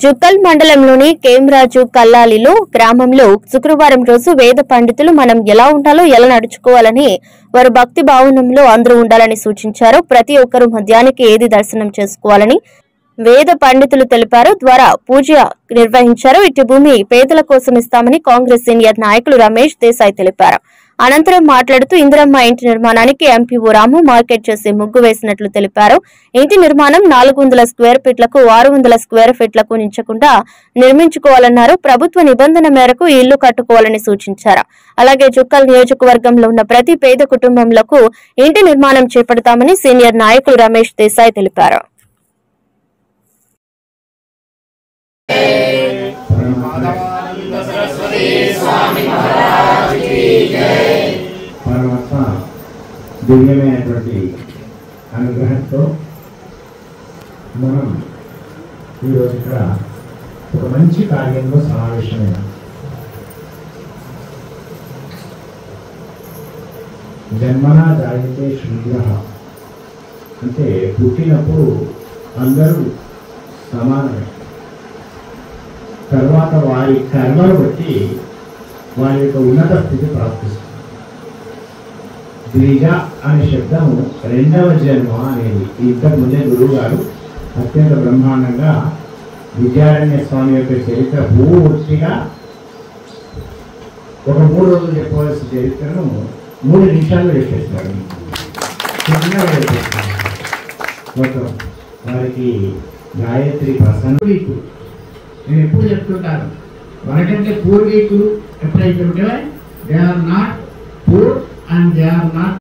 జుక్కల్ మండలంలోని కేమ్రాజు కల్లాలిలో గ్రామంలో శుక్రవారం రోజు వేద పండితులు మనం ఎలా ఉండాలో ఎలా నడుచుకోవాలని వారు భక్తి భావనంలో అందరూ ఉండాలని సూచించారు. ప్రతి ఒక్కరూ మధ్యానికి ఏది దర్శనం చేసుకోవాలని వేద పండితులు తెలిపారు. ద్వారా పూజ నిర్వహించారు. ఇటు భూమి పేదల కోసం ఇస్తామని కాంగ్రెస్ సీనియర్ నాయకులు రమేష్ దేశాయ్ తెలిపారు. అనంతరం మాట్లాడుతూ ఇందిరమ్మ ఇంటి నిర్మాణానికి ఎంపీఓ రాము మార్కెట్ చేసి ముగ్గు వేసినట్లు తెలిపారు. ఇంటి నిర్మాణం 400 స్క్వేర్ ఫీట్లకు 600 స్క్వేర్ ఫీట్లకు నించకుండా నిర్మించుకోవాలన్నారు. ప్రభుత్వ నిబంధన మేరకు ఇల్లు కట్టుకోవాలని సూచించారు. అలాగే జుక్కల్ నియోజకవర్గంలో ఉన్న ప్రతి పేద కుటుంబంలకు ఇంటి నిర్మాణం చేపడతామని సీనియర్ నాయకులు రమేష్ దేశాయ్ తెలిపారు. పరమాత్మ దివ్యమైనటువంటి అనుగ్రహంతో మనం ఈరోజు ఇక్కడ ఒక మంచి కార్యంలో సమావేశమైన జన్మనా జాయితే శూద్ర అంటే పుట్టినప్పుడు అందరూ సమానమే. తర్వాత వారి కర్మను బట్టి వారి యొక్క ఉన్నత స్థితి ప్రాప్తిస్తుంది. ద్విజ అనే శబ్దము రెండవ జన్మ అనేది ఇంతకుముందే గురువు గారు అత్యంత బ్రహ్మాండంగా విద్యారణ్య స్వామి యొక్క చరిత్ర పూర్తిగా ఒక 3 రోజులు చెప్పవలసిన చరిత్రను 3 నిమిషాల్లో చెప్పేస్తారు. మొత్తం వారికి గాయత్రి పూర్వీకులు నేను ఎప్పుడు చెప్తుంటాను, మనకంటే పూర్వీకులు ఎప్పుడైతే ఉంటే they are not poor and they are not